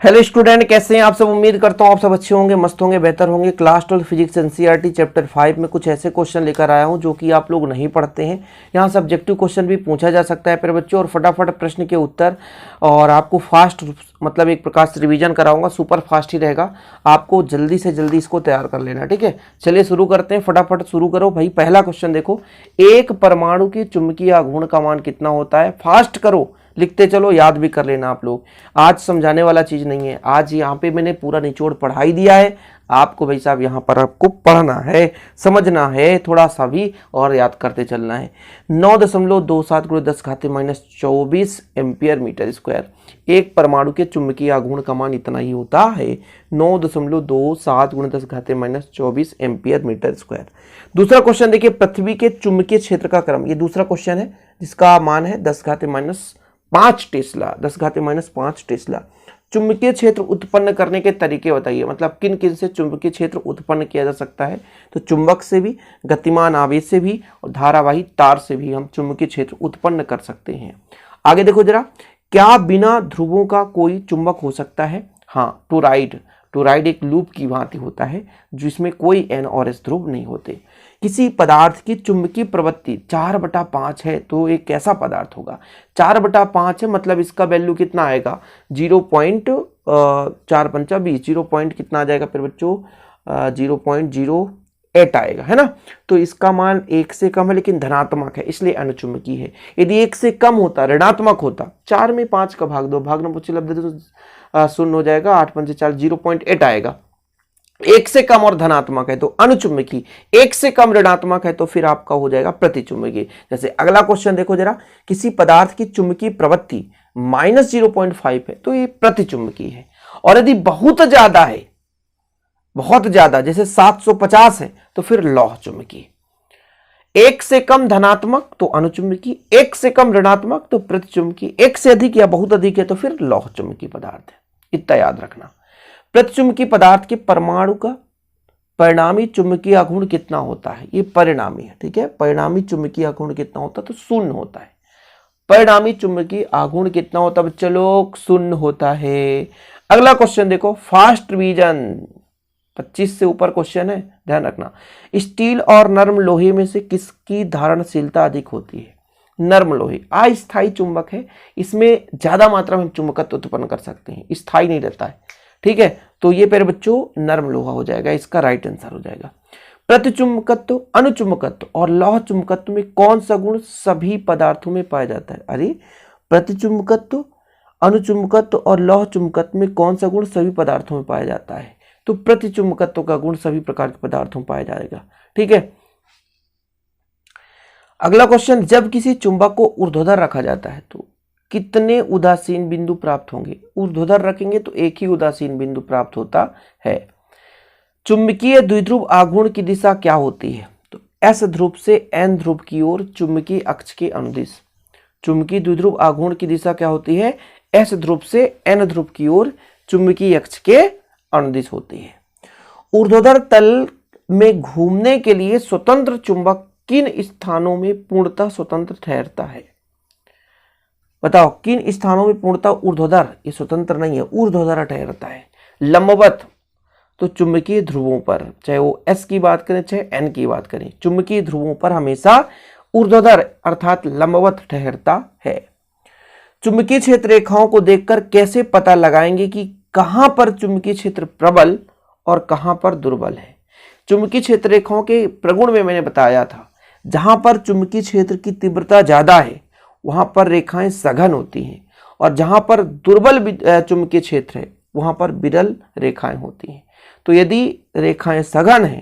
Hello student, कैसे हैं आप सब। उम्मीद करता हूँ आप सब अच्छे होंगे, मस्त होंगे, बेहतर होंगे। क्लास 12 फिजिक्स एनसीईआरटी चैप्टर 5 में कुछ ऐसे क्वेश्चन लेकर आया हूँ जो कि आप लोग नहीं पढ़ते हैं। यहाँ सब्जेक्टिव क्वेश्चन भी पूछा जा सकता है प्यारे बच्चों, और फटाफट प्रश्न के उत्तर। और आपको फास्ट मतलब एक प्रकार से रिवीजन कराऊंगा, सुपर फास्ट ही रहेगा। आपको जल्दी से जल्दी इसको तैयार कर लेना, ठीक है। चलिए शुरू करते हैं, फटाफट शुरू करो भाई। पहला क्वेश्चन देखो, एक परमाणु की चुंबकीय आघूर्ण का मान कितना होता है। फास्ट करो, लिखते चलो, याद भी कर लेना आप लोग। आज समझाने वाला चीज नहीं है, आज यहाँ पे मैंने पूरा निचोड़ पढ़ा ही दिया है आपको भाई साहब। यहाँ पर आपको पढ़ना है, समझना है थोड़ा सा भी, और याद करते चलना है। 9.27 × 10⁻⁻24 एम्पियर मीटर स्क्वायर। एक परमाणु के चुंबकीय आघूर्ण का मान इतना ही होता है, 9.27 × 10⁻⁻24 एम्पियर मीटर स्क्वायर। दूसरा क्वेश्चन देखिए, पृथ्वी के चुंबकीय क्षेत्र का क्रम। ये दूसरा क्वेश्चन है जिसका मान है 10⁻5 टेस्ला, 10⁻5 टेस्ला। चुंबकीय क्षेत्र उत्पन्न करने के तरीके बताइए, मतलब किन किन से चुंबकीय क्षेत्र उत्पन्न किया जा सकता है। तो चुंबक से भी, गतिमान आवेश से भी, और धारावाही तार से भी हम चुंबकीय क्षेत्र उत्पन्न कर सकते हैं। आगे देखो जरा, क्या बिना ध्रुवों का कोई चुंबक हो सकता है। हाँ, टोराइड एक लूप की भांति होता है जिसमें कोई N और S ध्रुव नहीं होते। किसी पदार्थ की चुंबकीय प्रवृत्ति 4/5 है तो एक कैसा पदार्थ होगा। 4/5 है मतलब इसका वैल्यू कितना आएगा, 0.4×5 0 पॉइंट कितना आ जाएगा फिर बच्चों, 0.08 आएगा, है ना। तो इसका मान 1 से कम है लेकिन धनात्मक है, इसलिए अनुचुंबकीय है। यदि 1 से कम होता, ऋणात्मक होता, 4 में 5 का भाग दो, भाग न लब्ध तो 0 हो जाएगा, 8 5 4, 0.8 आएगा। 1 से कम और धनात्मक है तो अनुचुंबकीय, 1 से कम ऋणात्मक है तो फिर आपका हो जाएगा प्रतिचुंबकीय। जैसे अगला क्वेश्चन देखो जरा, किसी पदार्थ की चुंबकीय प्रवृत्ति -0.5 है तो ये प्रतिचुंबकीय है। और यदि बहुत ज्यादा है, बहुत ज्यादा जैसे 750 है तो फिर लौह चुंबकीय। 1 से कम धनात्मक तो अनुचुंबकीय, 1 से कम ऋणात्मक तो प्रतिचुंबकीय, 1 से अधिक या बहुत अधिक है तो फिर लौह चुंबकीय पदार्थ है। इतना याद रखना। प्रतिचुंबकीय पदार्थ के परमाणु का परिणामी चुंबकीय आघूर्ण कितना होता है। ये परिणामी है, ठीक है। परिणामी चुंबकीय आघूर्ण कितना होता है तो 0 होता है। परिणामी चुंबकीय आघूर्ण कितना होता है बच्चों लोग, 0 होता है। अगला क्वेश्चन देखो, फास्ट रिवीजन, 25 से ऊपर क्वेश्चन है, ध्यान रखना। स्टील और नर्म लोहे में से किसकी धारणशीलता अधिक होती है। नर्म लोहे अस्थायी चुंबक है, इसमें ज्यादा मात्रा में चुंबकत्व उत्पन्न कर सकते हैं, स्थायी नहीं रहता है, ठीक है। तो ये पेड़ बच्चों नर्म लोहा हो जाएगा, इसका राइट आंसर हो जाएगा। प्रतिचुंबकत्व, अनुचुंबकत्व और लौह चुंबकत्व में कौन सा गुण सभी पदार्थों में पाया जाता है। अरे, प्रतिचुंबकत्व, अनुचुंबकत्व और लौह चुंबकत्व में कौन सा गुण सभी पदार्थों में पाया जाता है। तो प्रतिचुंबकत्व का गुण सभी प्रकार के पदार्थों में पाया जाएगा, ठीक है। अगला क्वेश्चन, जब किसी चुंबक को ऊर्ध्वाधर रखा जाता है तो कितने उदासीन बिंदु प्राप्त होंगे। ऊर्ध्वाधर रखेंगे तो एक ही उदासीन बिंदु प्राप्त होता है। चुंबकीय द्विध्रुव आघूर्ण की दिशा क्या होती है। तो S ध्रुव से N ध्रुव की ओर चुंबकीय अक्ष के अनुदिश। चुंबकीय द्विध्रुव आघूर्ण की दिशा क्या होती है, S ध्रुव से N ध्रुव की ओर चुंबकीय अक्ष के अनुदिश होती है। ऊर्ध्वाधर तल में घूमने के लिए स्वतंत्र चुंबक किन स्थानों में पूर्णतः स्वतंत्र ठहरता है। बताओ किन स्थानों में पूर्णतः ऊर्ध्वाधर, ये स्वतंत्र नहीं है, ऊर्ध्वाधर ठहरता है। लंबवत तो चुंबकीय ध्रुवों पर, चाहे वो S की बात करें चाहे N की बात करें, चुंबकीय ध्रुवों पर हमेशा ऊर्ध्वाधर अर्थात लंबवत ठहरता है। चुंबकीय क्षेत्र रेखाओं को देखकर कैसे पता लगाएंगे कि कहां पर चुंबकीय क्षेत्र प्रबल और कहां पर दुर्बल है। चुंबकीय क्षेत्र रेखाओं के प्रगुण में मैंने बताया था, जहां पर चुंबकीय क्षेत्र की तीव्रता ज्यादा है वहां पर रेखाएं सघन होती हैं, और जहां पर दुर्बल चुंबकीय क्षेत्र है वहां पर विरल रेखाएं होती हैं। तो यदि रेखाएं सघन हैं,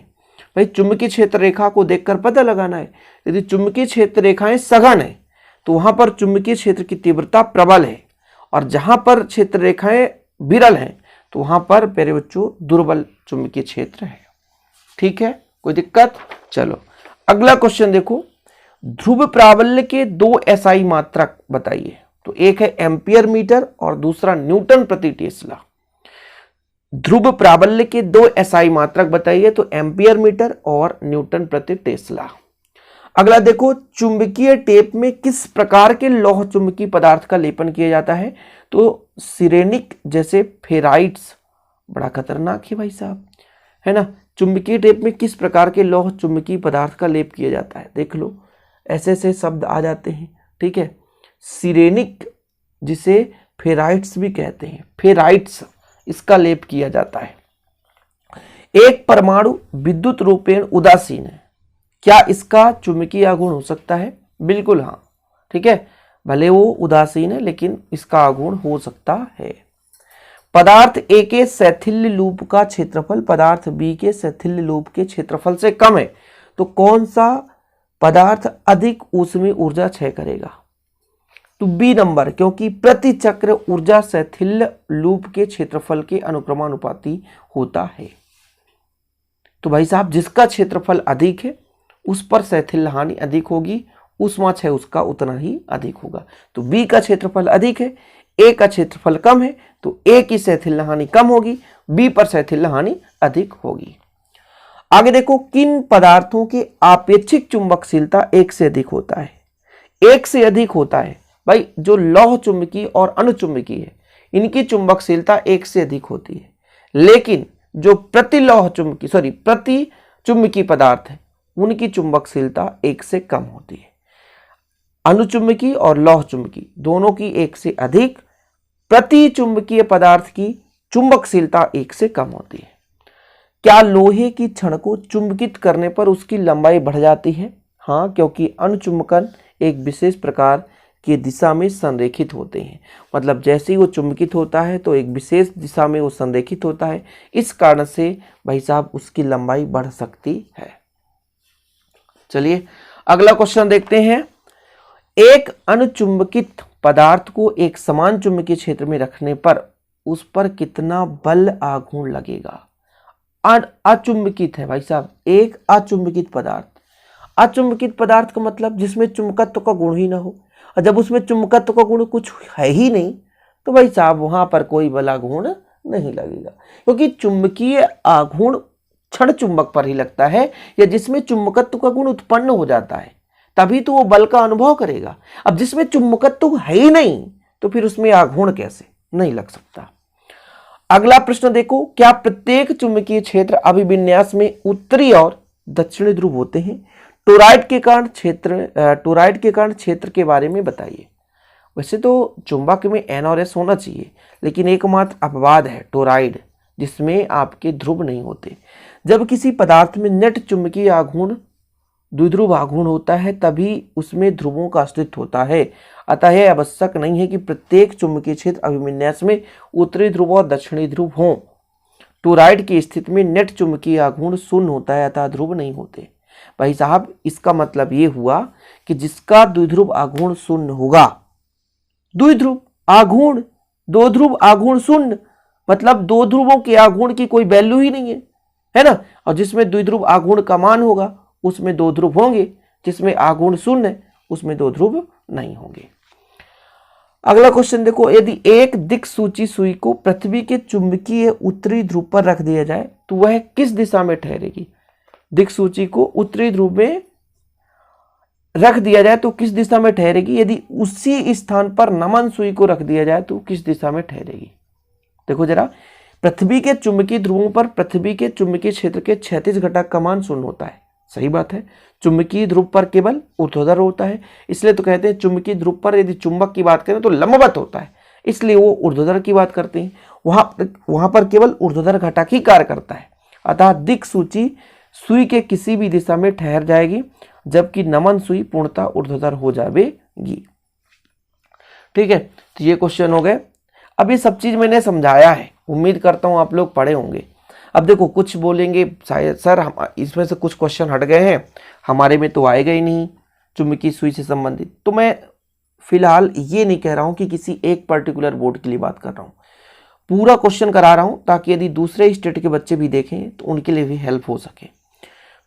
भाई चुंबकीय क्षेत्र रेखा को देखकर पता लगाना है। यदि चुंबकीय क्षेत्र रेखाएं सघन है तो वहां पर चुंबकीय क्षेत्र की तीव्रता प्रबल है, और जहां पर क्षेत्र रेखाएं विरल हैं तो वहां पर प्यारे बच्चों दुर्बल चुंबकीय क्षेत्र है, ठीक है। कोई दिक्कत। चलो अगला क्वेश्चन देखो, ध्रुव प्राबल्य के 2 SI मात्रक बताइए। तो एक है एम्पियर मीटर और दूसरा न्यूटन प्रति टेस्ला। ध्रुव प्राबल्य के 2 SI मात्रक बताइए, तो एम्पियर मीटर और न्यूटन प्रति टेस्ला। अगला देखो, चुंबकीय टेप में किस प्रकार के लौह चुंबकीय पदार्थ का लेपन किया जाता है। तो सिरेनिक जैसे फेराइट्स बड़ा खतरनाक है भाई साहब, है ना। चुंबकीय टेप में किस प्रकार के लौह चुंबकीय पदार्थ का लेप किया जाता है, देख लो ऐसे ऐसे शब्द आ जाते हैं, ठीक है। सिरेनिक जिसे फेराइट्स भी कहते हैं, फेराइट्स इसका लेप किया जाता है। एक परमाणु विद्युत रूपेण उदासीन है, क्या इसका चुंबकीय आघूर्ण हो सकता है? बिल्कुल हाँ, ठीक है, भले वो उदासीन है लेकिन इसका आघूर्ण हो सकता है। पदार्थ ए के शैथिल्य लूप का क्षेत्रफल पदार्थ बी के शैथिल्य लूप के क्षेत्रफल से कम है, तो कौन सा पदार्थ अधिक ऊष्मीय ऊर्जा क्षय करेगा? तो बी नंबर, क्योंकि प्रति चक्र ऊर्जा शैथिल्य लूप के क्षेत्रफल के अनुक्रमानुपाती होता है। तो भाई साहब जिसका क्षेत्रफल अधिक है उस पर शैथिल्य हानि अधिक होगी, ऊष्मा क्षय उसका उतना ही अधिक होगा। तो बी का क्षेत्रफल अधिक है, ए का क्षेत्रफल कम है, तो ए की शैथिल्य हानि कम होगी, बी पर शैथिल्य हानि अधिक होगी। आगे देखो, किन पदार्थों की आपेक्षिक चुंबकशीलता एक से अधिक होता है? एक से अधिक होता है भाई, जो लौह चुंबकीय और अनुचुंबकीय है इनकी चुंबकशीलता एक से अधिक होती है, लेकिन जो प्रति चुंबकीय पदार्थ है उनकी चुंबकशीलता एक से कम होती है। अनुचुंबकीय और लौह चुंबकीय दोनों की एक से अधिक, प्रति चुंबकीय पदार्थ की चुंबकशीलता एक से कम होती है। क्या लोहे की छड़ को चुंबकित करने पर उसकी लंबाई बढ़ जाती है? हाँ, क्योंकि अनुचुंबकन एक विशेष प्रकार की दिशा में संरेखित होते हैं, मतलब जैसे ही वो चुंबकित होता है तो एक विशेष दिशा में वो संरेखित होता है, इस कारण से भाई साहब उसकी लंबाई बढ़ सकती है। चलिए अगला क्वेश्चन देखते हैं। एक अनुचुंबकित पदार्थ को एक समान चुंबकीय क्षेत्र में रखने पर उस पर कितना बल आघूर्ण लगेगा? अचुंबकित है भाई साहब, एक अचुंबकित पदार्थ। अचुंबकित पदार्थ का मतलब जिसमें चुंबकत्व का गुण ही ना हो, और जब उसमें चुंबकत्व का गुण कुछ है ही नहीं तो भाई साहब वहां पर कोई बल आघूर्ण नहीं लगेगा, क्योंकि चुंबकीय आघूर्ण क्षण चुंबक पर ही लगता है, या जिसमें चुंबकत्व का गुण उत्पन्न हो जाता है तभी तो वो बल का अनुभव करेगा। अब जिसमें चुंबकत्व है ही नहीं तो फिर उसमें आघूर्ण कैसे नहीं लग सकता। अगला प्रश्न देखो, क्या प्रत्येक चुंबकीय क्षेत्र अभिविन्यास में उत्तरी और दक्षिणी ध्रुव होते हैं? टोरॉइड के कारण क्षेत्र के बारे में बताइए। वैसे तो चुंबक में एन और एस होना चाहिए, लेकिन एकमात्र अपवाद है टोरॉइड जिसमें आपके ध्रुव नहीं होते। जब किसी पदार्थ में नेट चुंबकीय आघूर्ण द्विध्रुव आघूर्ण होता है तभी उसमें ध्रुवों का अस्तित्व होता है। अतः यह आवश्यक नहीं है कि प्रत्येक चुंबकीय क्षेत्र अभिविन्यास में उत्तरी ध्रुव और दक्षिणी ध्रुव हों। टोरॉइड की स्थिति में नेट चुंबकीय आघूर्ण शून्य होता है, अतः ध्रुव नहीं होते। भाई साहब इसका मतलब ये हुआ कि जिसका द्विध्रुव आघूर्ण शून्य होगा, द्विध्रुव आघूर्ण, दो ध्रुव आघूर्ण शून्य, मतलब दो ध्रुवों के आघूर्ण की कोई वैल्यू ही नहीं है ना। और जिसमें द्विध्रुव आघूर्ण का मान होगा उसमें दो ध्रुव होंगे, जिसमें आघूर्ण शून्य उसमें दो ध्रुव नहीं होंगे। अगला क्वेश्चन देखो, यदि एक दिक्सूची सुई को पृथ्वी के चुंबकीय उत्तरी ध्रुव पर रख दिया जाए तो वह किस दिशा में ठहरेगी? दिक्सूची को उत्तरी ध्रुव में रख दिया जाए तो किस दिशा में ठहरेगी? यदि उसी स्थान पर नमन सुई को रख दिया जाए तो किस दिशा में ठहरेगी? देखो जरा, पृथ्वी के चुंबकीय ध्रुवों पर पृथ्वी के चुंबकीय क्षेत्र के क्षैतिज घटक का मान शून्य होता है, सही बात है। चुंबकीय ध्रुव पर केवल ऊर्ध्वाधर होता है, इसलिए तो कहते हैं चुंबकीय ध्रुव पर यदि चुंबक की बात करें तो लंबवत होता है, इसलिए वो ऊर्ध्वाधर की बात करते हैं। वहां पर केवल ऊर्ध्वाधर घटक ही कार्य करता है, अतः दिक्सूची सुई के किसी भी दिशा में ठहर जाएगी, जबकि नमन सुई पूर्णतः ऊर्ध्वाधर हो जाएगी। ठीक है, तो ये क्वेश्चन हो गए। अब ये सब चीज मैंने समझाया है, उम्मीद करता हूं आप लोग पढ़े होंगे। अब देखो कुछ बोलेंगे शायद सर हम इसमें से कुछ क्वेश्चन हट गए हैं, हमारे में तो आएगा ही नहीं चुंबकीय सुई से संबंधित। तो मैं फिलहाल ये नहीं कह रहा हूं कि किसी एक पर्टिकुलर बोर्ड के लिए बात कर रहा हूं, पूरा क्वेश्चन करा रहा हूं ताकि यदि दूसरे स्टेट के बच्चे भी देखें तो उनके लिए भी हेल्प हो सके।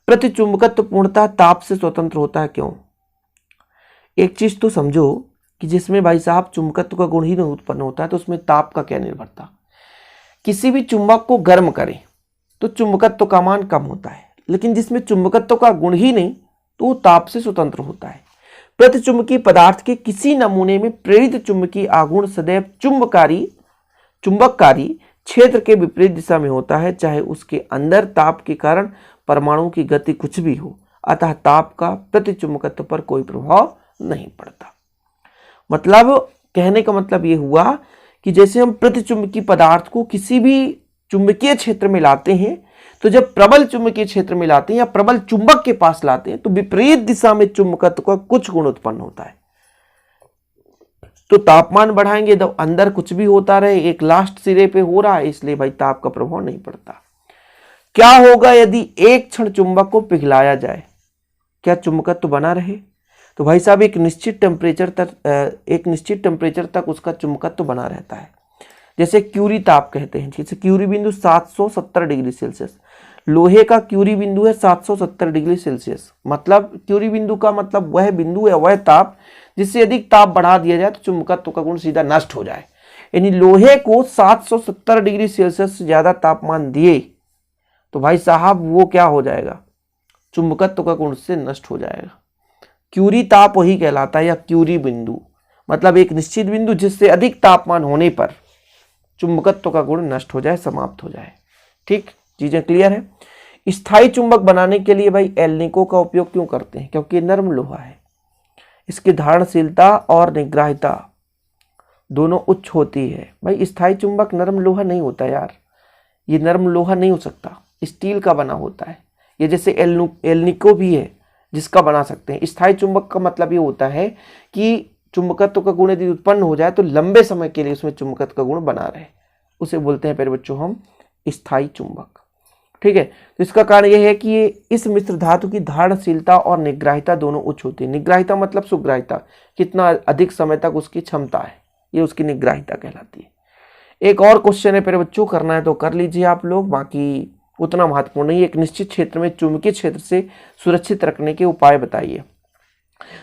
प्रतिचुंबकत्व पूर्णतः ताप से स्वतंत्र होता है, क्यों? एक चीज तो समझो कि जिसमें भाई साहब चुंबकत्व का गुण ही नहीं उत्पन्न होता है तो उसमें ताप का क्या निर्भरता। किसी भी चुंबक को गर्म करें तो चुंबकत्व का मान कम होता है, लेकिन जिसमें चुंबकत्व का गुण ही नहीं तो वो ताप से स्वतंत्र होता है। प्रतिचुंबकीय पदार्थ के किसी नमूने में प्रेरित चुंबकीय आघूर्ण सदैव चुंबककारी क्षेत्र के विपरीत दिशा में होता है, चाहे उसके अंदर ताप के कारण परमाणु की गति कुछ भी हो, अतः ताप का प्रतिचुंबकत्व पर कोई प्रभाव नहीं पड़ता। मतलब कहने का मतलब ये हुआ कि जैसे हम प्रतिचुंबकीय पदार्थ को किसी भी चुंबकीय क्षेत्र में लाते हैं, तो जब प्रबल चुंबकीय क्षेत्र में लाते हैं या प्रबल चुंबक के पास लाते हैं तो विपरीत दिशा में चुंबकत्व का कुछ गुण उत्पन्न होता है। तो तापमान बढ़ाएंगे तो अंदर कुछ भी होता रहे, एक लास्ट सिरे पे हो रहा है, इसलिए भाई ताप का प्रभाव नहीं पड़ता। क्या होगा यदि एक क्षण चुंबक को पिघलाया जाए, क्या चुंबकत्व बना रहे? तो भाई साहब एक निश्चित टेम्परेचर तक उसका चुंबकत्व बना रहता है। जैसे क्यूरी ताप कहते हैं, जैसे क्यूरी बिंदु 770 डिग्री सेल्सियस, लोहे का क्यूरी बिंदु है 770 डिग्री सेल्सियस। मतलब क्यूरी बिंदु का मतलब वह बिंदु है, वह ताप जिससे अधिक ताप बढ़ा दिया जाए तो चुंबकत्व का गुण सीधा नष्ट हो जाए। यानी लोहे को 770 डिग्री सेल्सियस से ज्यादा तापमान दिए तो भाई साहब वो क्या हो जाएगा, चुंबकत्व का गुण से नष्ट हो जाएगा। क्यूरी ताप वही कहलाता है, या क्यूरी बिंदु मतलब एक निश्चित बिंदु जिससे अधिक तापमान होने पर चुंबकत्व का गुण नष्ट हो जाए, समाप्त हो जाए। ठीक, चीजें क्लियर है। स्थायी चुंबक बनाने के लिए भाई एल्निको का उपयोग क्यों करते हैं? क्योंकि नरम लोहा है, इसकी धारणशीलता और निग्राहिता दोनों उच्च होती है। भाई स्थायी चुंबक नरम लोहा नहीं होता यार, ये नरम लोहा नहीं हो सकता, स्टील का बना होता है। ये जैसे एल्निको भी है जिसका बना सकते हैं। स्थायी चुंबक का मतलब ये होता है कि चुंबकत्व का गुण यदि उत्पन्न हो जाए तो लंबे समय के लिए उसमें चुंबकत्व का गुण बना रहे, उसे बोलते हैं प्यारे बच्चों हम स्थायी चुंबक। ठीक है, तो इसका कारण यह है कि ये इस मिश्र धातु की धारणशीलता और निग्राहिता दोनों उच्च होती है। निग्राहिता मतलब सुग्राहिता, कितना अधिक समय तक उसकी क्षमता है, ये उसकी निग्राहिता कहलाती है। एक और क्वेश्चन है प्यारे बच्चों, करना है तो कर लीजिए आप लोग, बाकी उतना महत्वपूर्ण नहीं। एक निश्चित क्षेत्र में चुंबकीय क्षेत्र से सुरक्षित रखने के उपाय बताइए।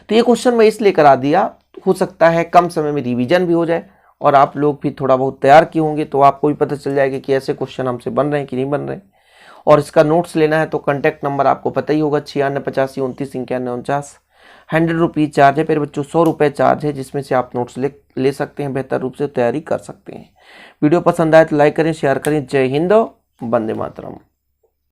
तो ये क्वेश्चन मैं इसलिए करा दिया, हो सकता है कम समय में रिवीजन भी हो जाए और आप लोग भी थोड़ा बहुत तैयार किए होंगे तो आपको भी पता चल जाएगा कि ऐसे क्वेश्चन हमसे बन रहे हैं कि नहीं बन रहे। और इसका नोट्स लेना है तो कॉन्टैक्ट नंबर आपको पता ही होगा, 9685299149। 100 रुपीज़ चार्ज है फिर बच्चों, 100 रुपये चार्ज है, जिसमें से आप नोट्स ले सकते हैं, बेहतर रूप से तैयारी कर सकते हैं। वीडियो पसंद आए तो लाइक करें, शेयर करें। जय हिंद, वंदे मातरम।